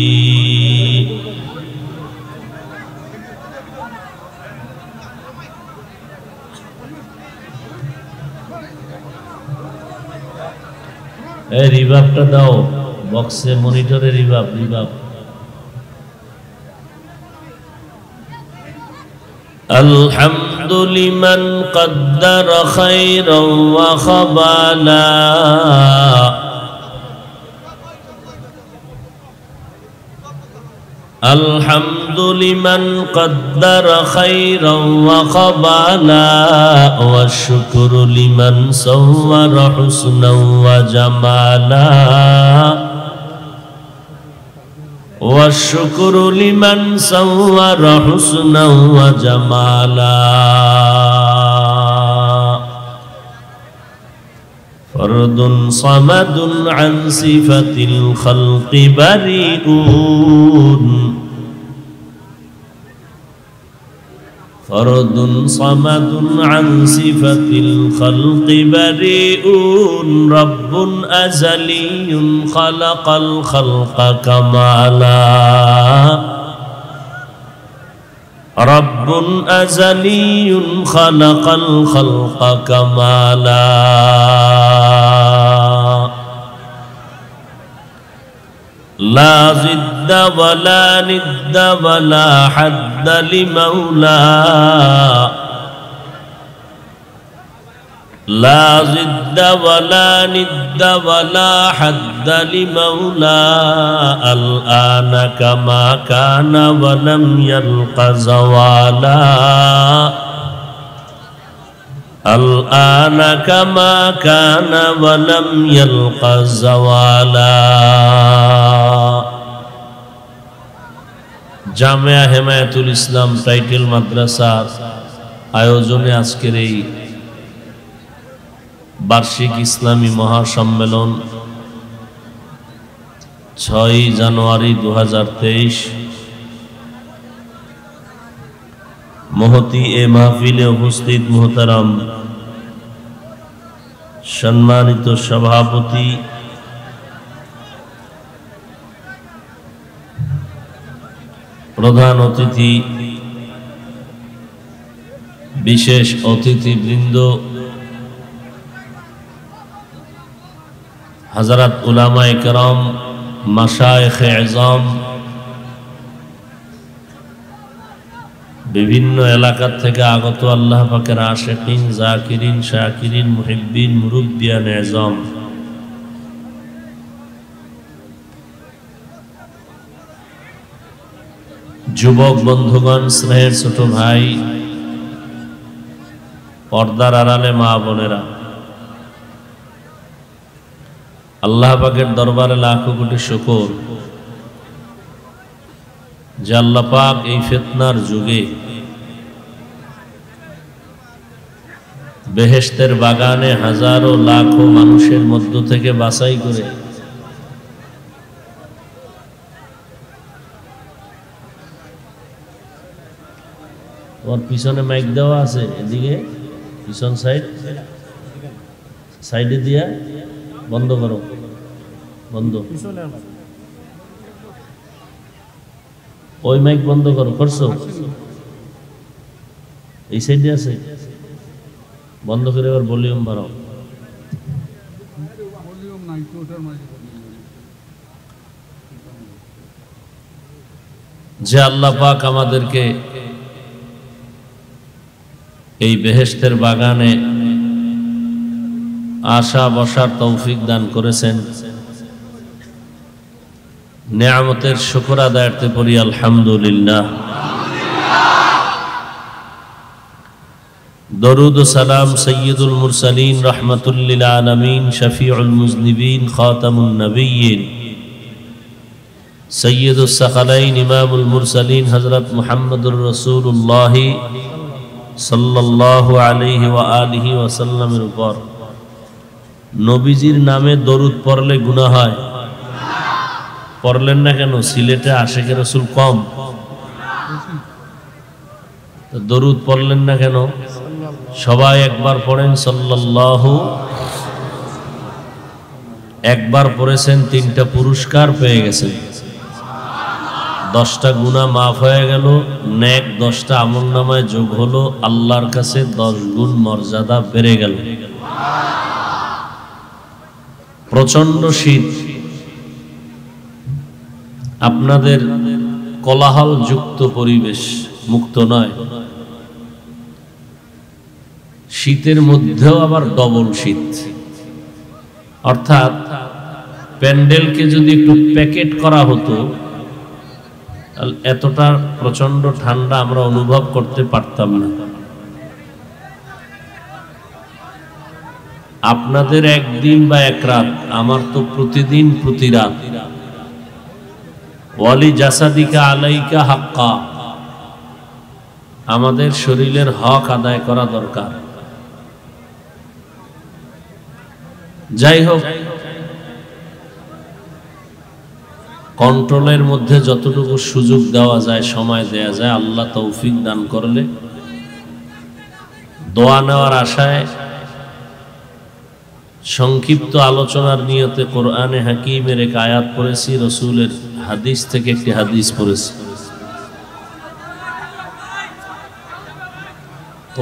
রিভাবটা দাও বক্সে মনিটরে রিভাব الحمد لمن قدر خيرا وخبالا الحمد لمن قدر خيرا وخبالا والشكر لمن صور حسنا وجمالا والشكر لمن صور حسنا وجمالا فرد صمد عن صفة الخلق بريئون فرد صمد عن صفة الخلق بريئون رب أزلي خلق الخلق كمالا رب أزلي خلق الخلق كمالا لا ضد ولا ند ولا حد لمولى لا ضد ولا ند ولا حد لمولى الآن كما كان ولم يلق زوالا الآن كما كان ولم يلق زوالا জামিয়া হেমায়াতুল ইসলাম টাইটেল মাদ্রাসার আয়োজনে আজকের এই বার্ষিক ইসলামী মহাসম্মেলন 6 জানুয়ারি 2023 মহতি এ মাহফিলে উপস্থিত মুহতারাম সম্মানিত সভাপতি প্রধান অতিথি বিশেষ অতিথিবৃন্দ হযরত উলামায়ে কেরাম মাশায়েখে আযম বিভিন্ন এলাকা থেকে আগত আল্লাহ পাকের আশিকিন জাকিরিন শাকিরিন মুহিব্বিন মুরব্বিয়ান আযম যুবক বন্ধুগণ স্নেহের ছোট ভাই পর্দার আড়ালে মা বোনেরা আল্লাহ পাকের দরবারে লাখো কোটি শুকর যে আল্লাহ পাক এই ফিতনার যুগে বেহেশতের বাগানে হাজারো লাখো মানুষের মধ্য থেকে বাছাই করে ওর পিছনে মাইক দেওয়া আছে এদিকে পিছন সাইডে দিয়া বন্ধ করো বন্ধ ওই মাইক বন্ধ করো করছো এই সাইডে আছে, বন্ধ করে এবার ভলিউম বাড়াও। যে আল্লাহ পাক আমাদেরকে এই বেহেশতের বাগানে আসা বসার তৌফিক দান করেছেন, নেয়ামতের শুকর আদায়ার্থে পড়ি আলহামদুলিল্লাহ। দরুদ ও সালাম সৈয়দুল মুরসালিন রহমাতুল লিল আলামিন শফিউল মুজনিবিন খাতামুন নবিয়্যিন সৈয়দুস সাকালাইন ইমামুল মুরসালিন হযরত মুহাম্মদুর রাসূলুল্লাহ সাল্লাল্লাহু আলাইহি ওয়া আলিহি ওয়াসাল্লামের উপর নবীজির নামে দরুদ পড়লে গুনাহ হয়? পড়লেন না কেন? সিলেটে আশিকে রাসূল কম, দরুদ পড়লেন না কেন? সবাই একবার পড়েন সাল্লাল্লাহু। একবার পড়েছেন 3টা পুরস্কার পেয়ে গেছেন, 10টা গুনাহ মাফ হয়ে গেল, নেক 10টা আমলনামায় যোগ হলো, আল্লাহর কাছে 10 গুণ মর্যাদা বেড়ে গেল। প্রচন্ড শীত, আপনাদের কোলাহল যুক্ত পরিবেশ মুক্ত নয়, শীতের মধ্যেও আবার ডবল শীত। অর্থাৎ প্যান্ডেলকে যদি একটু প্যাকেট করা হতো, এতটা প্রচন্ড ঠান্ডা আমরা অনুভব করতে পারতাম না। আপনাদের একদিন বা এক রাত, আমার তো প্রতিদিন প্রতি রাত। ওয়ালি জাসাদিকা আলাইকা হাক্কা, আমাদের শরীরের হক আদায় করা দরকার। যাই হোক, কন্ট্রোলের মধ্যে যতটুকু সুযোগ দেওয়া যায়, সময় দেয়া যায়, আল্লাহ তৌফিক দান করলে দোয়া নেওয়ার আশায় সংক্ষিপ্ত আলোচনার নিয়তে কোরআনে হাকিমের এক আয়াত পড়েছি, রসুলের হাদিস থেকে একটি হাদিস পড়েছি।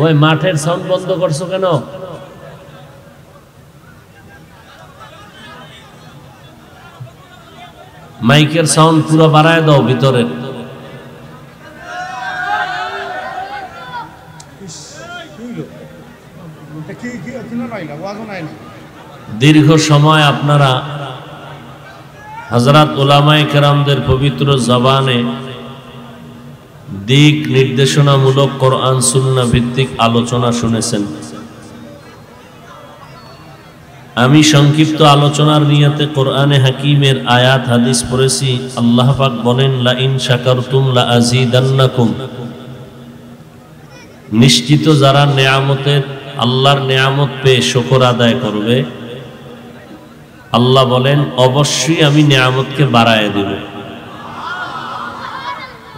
ওই মাঠের সাউন্ড বন্ধ করছো কেন? মাইকের সাউন্ড পুরো বাড়ায় দাও ভিতরের। দীর্ঘ সময় আপনারা হযরত উলামায়ে কেরামদের পবিত্র জবানে দিক নির্দেশনামূলক কোরআন সুন্নাহ ভিত্তিক আলোচনা শুনেছেন। আমি সংক্ষিপ্ত আলোচনার নিয়তে কোরআনে হাকিমের আয়াত হাদিস পড়েছি। আল্লাহ পাক বলেন, লা ইন শাকারতুম লা আযীদান্নাকুম, নিশ্চিত যারা নেয়ামতের, আল্লাহর নেয়ামত পেয়ে শুকর আদায় করবে, আল্লাহ বলেন অবশ্যই আমি নেয়ামতকে বাড়ায় দেব।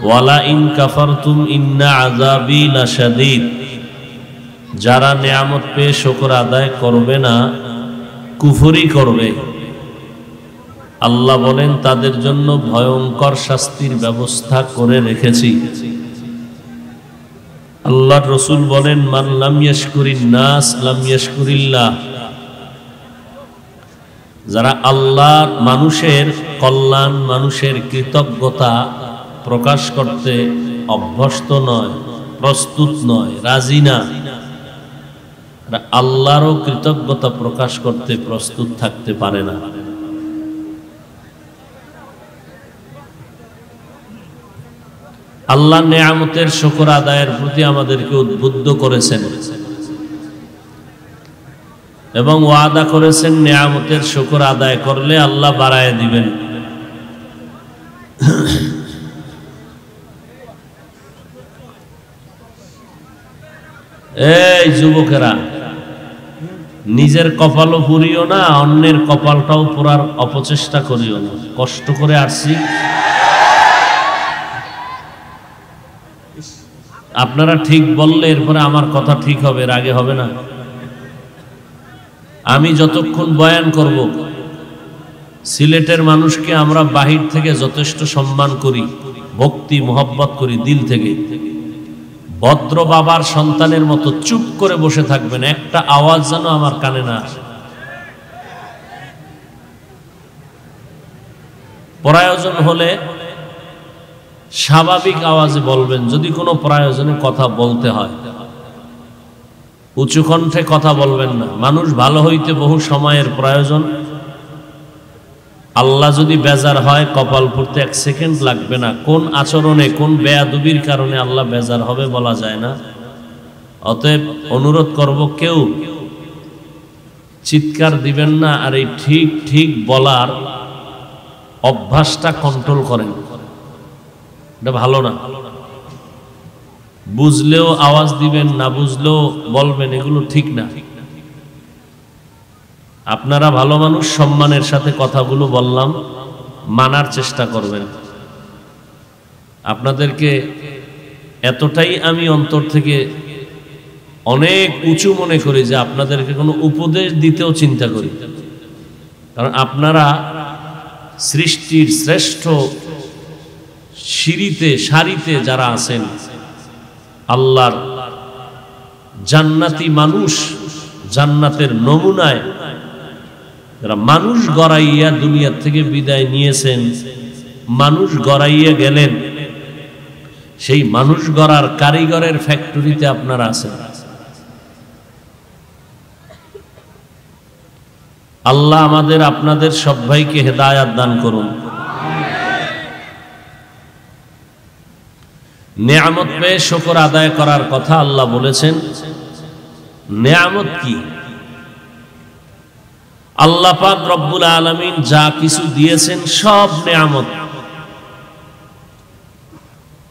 ওয়ালা ইন কাফারতুম ইন্না আযাবি লাশাদীদ, যারা নেয়ামত পেয়ে শুকর আদায় করবে না, কুফরি করবে, আল্লাহ বলেন তাদের জন্য ভয়ঙ্কর শাস্তির ব্যবস্থা করে রেখেছি। আল্লাহর রাসূল বলেন, মান লাম ইয়াশকুরিন নাস লাম ইয়াশকুরিল্লাহ, যারা আল্লাহ মানুষের কল্যাণ, মানুষের কৃতজ্ঞতা প্রকাশ করতে অভ্যস্ত নয়, প্রস্তুত নয়, রাজি না, আল্লাহরও কৃতজ্ঞতা প্রকাশ করতে প্রস্তুত থাকতে পারে না। আল্লাহ নেয়ামতের শুকর আদায়ের প্রতি আমাদেরকে উদ্বুদ্ধ করেছেন এবং ওয়াদা করেছেন নেয়ামতের শুকর আদায় করলে আল্লাহ বাড়ায় দিবেন। এই যুবকেরা, নিজের কপালও পুরিও না, অন্যের কপালটাও পুরার অপচেষ্টা করিও না। কষ্ট করে আসছি, আপনারা ঠিক বললে এরপরে আমার কথা ঠিক হবে, এর আগে হবে না। আমি যতক্ষণ বয়ান করব, সিলেটের মানুষকে আমরা বাহির থেকে যথেষ্ট সম্মান করি, ভক্তি মোহাব্বত করি দিল থেকে, ভদ্র বাবার সন্তানের মতো চুপ করে বসে থাকবেন, একটা আওয়াজ যেন আমার কানে না আসে। প্রয়োজন হলে স্বাভাবিক আওয়াজে বলবেন, যদি কোনো প্রয়োজনে কথা বলতে হয়। উঁচু কণ্ঠে কথা বলবেন না। মানুষ ভালো হইতে বহু সময়ের প্রয়োজন। আল্লাহ যদি বেজার হয়, কপাল পড়তে 1 সেকেন্ড লাগবে না। কোন আচরণে, কোন বেয়াদবির কারণে আল্লাহ বেজার হবে বলা যায় না। অতএব অনুরোধ করব, কেউ চিৎকার দিবেন না, আর এই ঠিক ঠিক বলার অভ্যাসটা কন্ট্রোল করেন। এটা ভালো না। বুঝলেও আওয়াজ দিবেন, না বুঝলেও বলবেন, এগুলো ঠিক না। আপনারা ভালো মানুষ, সম্মানের সাথে কথাগুলো বললাম, মানার চেষ্টা করবেন। আপনাদেরকে এতটাই আমি অন্তর থেকে অনেক উঁচু মনে করি যে আপনাদেরকে কোনো উপদেশ দিতেও চিন্তা করি। কারণ আপনারা সৃষ্টির শ্রেষ্ঠ সারিতে যারা আছেন, আল্লাহর জান্নাতি মানুষ, জান্নাতের নমুনায় যারা মানুষ গড়াইয়া দুনিয়া থেকে বিদায় নিয়েছেন, মানুষ গড়াইয়া গেলেন, সেই মানুষ গড়ার কারিগরের ফ্যাক্টরিতে আপনারা আছেন। আল্লাহ আমাদের আপনাদের সবাইকে হেদায়াত দান করুন। নেয়ামত পেয়ে শুকর আদায় করার কথা আল্লাহ বলেছেন। নেয়ামত কি? আল্লাহ পাক রব্বুল আলামিন যা কিছু দিয়েছেন সব নেয়ামত।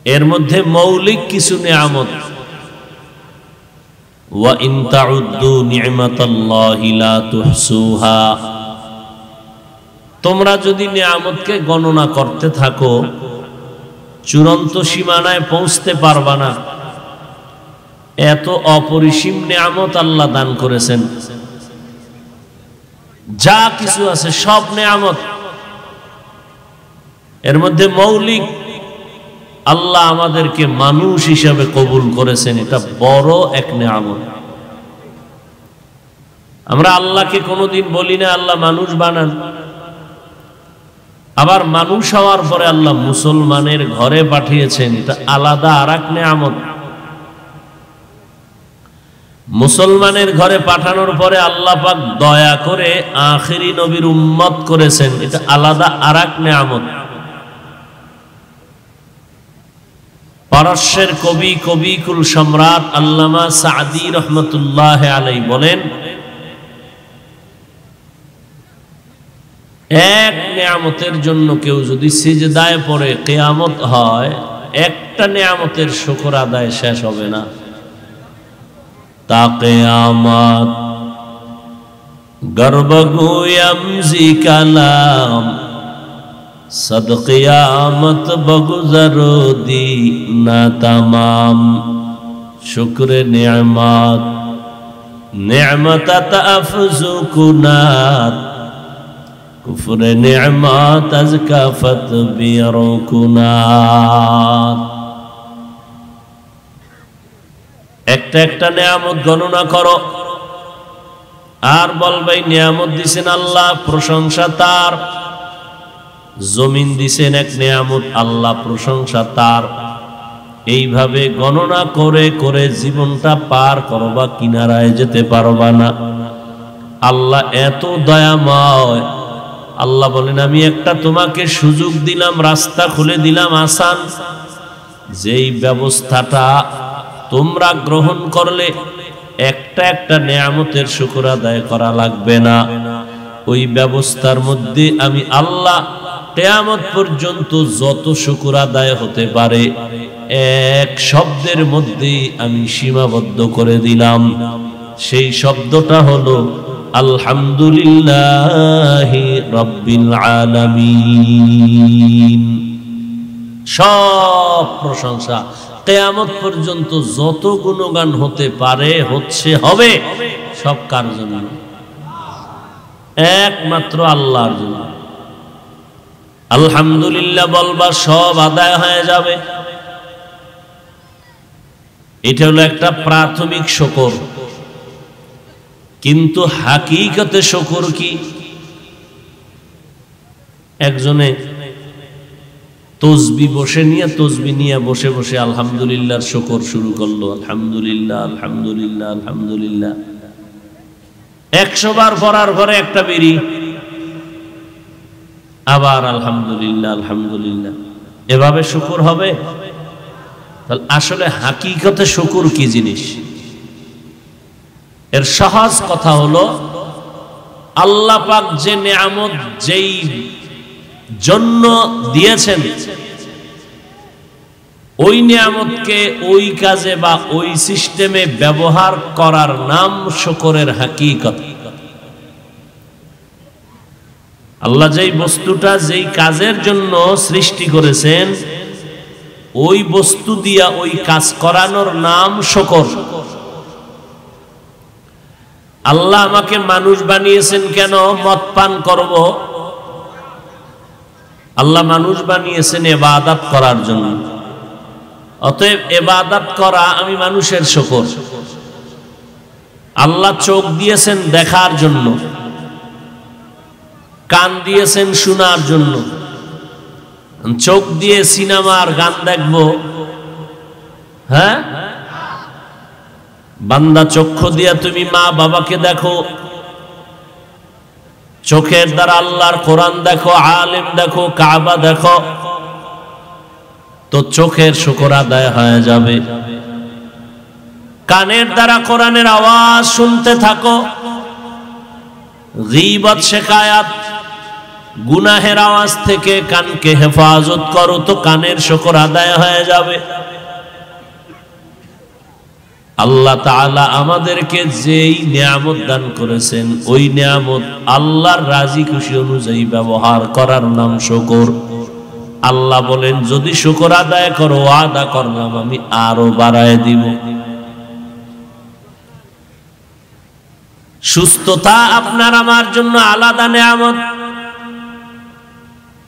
এর মধ্যে মৌলিক কিছু নেয়ামত। ওয়া ইন তাউদ্দু নি'মাতাল্লাহি লা তুহসুহা। তোমরা যদি নেয়ামতকে গণনা করতে থাকো, চূড়ান্ত সীমানায় পৌঁছতে পারবা না। এত অপরিসীম নেয়ামত আল্লাহ দান করেছেন। যা কিছু আছে সব নেয়ামত। এর মধ্যে মৌলিক, আল্লাহ আমাদেরকে মানুষ হিসাবে কবুল করেছেন, এটা বড় এক নেয়ামত। আমরা আল্লাহকে কোনোদিন বলি না আল্লাহ মানুষ বানান। আবার মানুষ হওয়ার পরে আল্লাহ মুসলমানের ঘরে পাঠিয়েছেন, এটা আলাদা আরেক নেয়ামত। মুসলমানের ঘরে পাঠানোর পরে আল্লাহ পাক দয়া করে আখিরি নবীর উম্মত করেছেন, এটা আলাদা আরেক নেয়ামত। পারস্যের কবিকুল সম্রাট আল্লামা সাদি রহমতুল্লাহ আলাই বলেন, এক নেয়ামতের জন্য কেউ যদি সিজদায় পড়ে কিয়ামত হয়, একটা নেয়ামতের শুকর আদায় শেষ হবে না। তা কিয়ামত গর্বগুয়াম জি কালাম সদ কিয়ামত বগুজর দি না তামাম। শুকরে নিয়ামত নিয়ামত আফজু কুনাত কুফরে নিয়ামত আজকাফত বিরকুনাত। একটা একটা নিয়ামত গণনা করো, আর বলবে নিয়ামত দিছেন আল্লাহ, প্রশংসা তার। জমিন দিছেন এক নিয়ামত, আল্লাহ প্রশংসা তার। এইভাবে গণনা করে করে জীবনটা পার করবা, কিনারায় যেতে পারবা না। আল্লাহ এত দয়াময়। আল্লাহ বলেন, আমি একটা তোমাকে সুযোগ দিলাম, রাস্তা খুলে দিলাম আসান। যেই ব্যবস্থাটা তোমরা গ্রহণ করলে একটা একটা নেয়ামতের শুকর আদায় করা লাগবে না। ওই ব্যবস্থার মধ্যে আমি আল্লাহ কিয়ামত পর্যন্ত যত শুকর আদায় হতে পারে এক শব্দের মধ্যে আমি সীমাবদ্ধ করে দিলাম। সেই শব্দটা হলো আলহামদুলিল্লাহি রাব্বিল আলামিন। সব প্রশংসা কিয়ামত পর্যন্ত যত গুণগান হতে পারে, হচ্ছে, হবে, সব কার জন্য? একমাত্র আল্লাহর জন্য। আলহামদুলিল্লাহ বলবা, সব আদায় হয়ে যাবে। এটা হলো একটা প্রাথমিক শুকর। কিন্তু হাকিকতে শুকর কি? একজনে তসবি তসবি নিয়ে বসে বসে আলহামদুলিল্লাহর শুকর শুরু করলো, আলহামদুলিল্লাহ আলহামদুলিল্লাহ আলহামদুলিল্লাহ। 100 বার পড়ার পরে একটা বিড়ি, আবার আলহামদুলিল্লাহ আলহামদুলিল্লাহ। এভাবে শুকর হবে? তাহলে আসলে হাকিকতে শুকর কি জিনিস? এর সহজ কথা হলো, আল্লাহ পাক যে নেয়ামত যেই জন্য দিয়েছেন, ওই নিয়ামতকে ওই কাজে বা ওই সিস্টেমে ব্যবহার করার নাম শুকরের হাকিকত। আল্লাহ যেই বস্তুটা যেই কাজের জন্য সৃষ্টি করেছেন, ওই বস্তু দিয়া ওই কাজ করানোর নাম শুকর। আল্লাহ আমাকে মানুষ বানিয়েছেন কেন? মদ পান করব? আল্লাহ মানুষ বানিয়েছেন ইবাদত করার জন্য। অতএব ইবাদত করা আমি মানুষের শুকর। আল্লাহ চোখ দিয়েছেন দেখার জন্য, কান দিয়েছেন শোনার জন্য। চোখ দিয়ে সিনেমার গান দেখবো? হ্যাঁ, বান্দা চক্ষু দিয়া তুমি মা বাবাকে দেখো, চোখের দ্বারা আল্লাহর কোরআন দেখো, আলেম দেখো, কাবা দেখো, তো চোখের শুকর আদায় হয়ে যাবে। কানের দ্বারা কোরআনের আওয়াজ শুনতে থাকো, গীবত শিকায়াত গুনাহের আওয়াজ থেকে কানকে হেফাজত করো, তো কানের শুকর আদায় হয়ে যাবে। আল্লাহ তাআলা আমাদেরকে যেই নিয়ামত দান করেছেন, ওই নিয়ামত আল্লাহর রাজি খুশি অনুযায়ী ব্যবহার করার নাম শুকর। আল্লাহ বলেন, যদি শুকর আদায় করো, ওয়াদা করলাম আমি আরো বাড়ায় দিব। সুস্থতা আপনার আমার জন্য আলাদা নিয়ামত।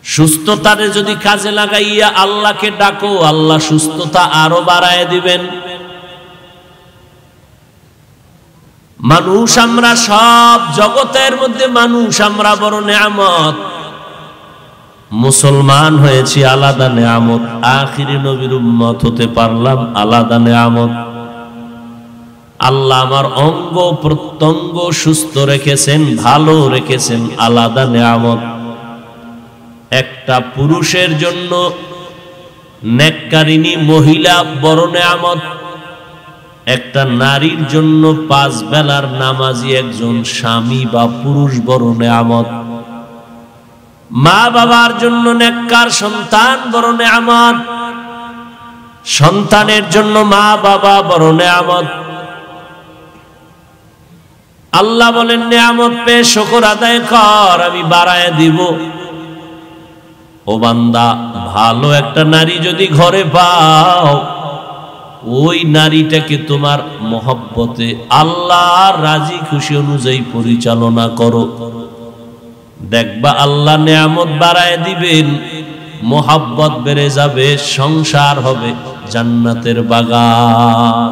সুস্থতারে যদি কাজে লাগাইয়া আল্লাহকে ডাকো, আল্লাহ সুস্থতা আরো বাড়ায় দিবেন। মানুষ আমরা, সব জগতের মধ্যে মানুষ আমরা বড় নিয়ামত। মুসলমান হয়েছি আলাদা নিয়ামত, আখিরি নবীর উম্মত হতে পারলাম আলাদা নিয়ামত। আল্লাহ আমার অঙ্গ প্রত্যঙ্গ সুস্থ রেখেছেন, ভালো রেখেছেন, আলাদা নিয়ামত। একটা পুরুষের জন্য নেককারিনী মহিলা বড় নিয়ামত, একটা নারীর জন্য 5 বেলার নামাজি একজন স্বামী বা পুরুষ বড় নিয়ামত। মা বাবার জন্য নেককার সন্তান বড় নিয়ামত, সন্তানের জন্য মা বাবা বড় নিয়ামত। আল্লাহ বলেন, নিয়ামত পেয়ে শুকর আদায় কর, আমি বাড়ায় দিব। ও বান্দা, ভালো একটা নারী যদি ঘরে পাও, ওই নারীটাকে তোমার মহব্বতে আল্লাহর রাজি খুশি অনুযায়ী পরিচালনা করো, দেখবা আল্লাহ নিয়ামত বাড়ায় দিবেন, মহব্বত বেড়ে যাবে, সংসার হবে জান্নাতের বাগান।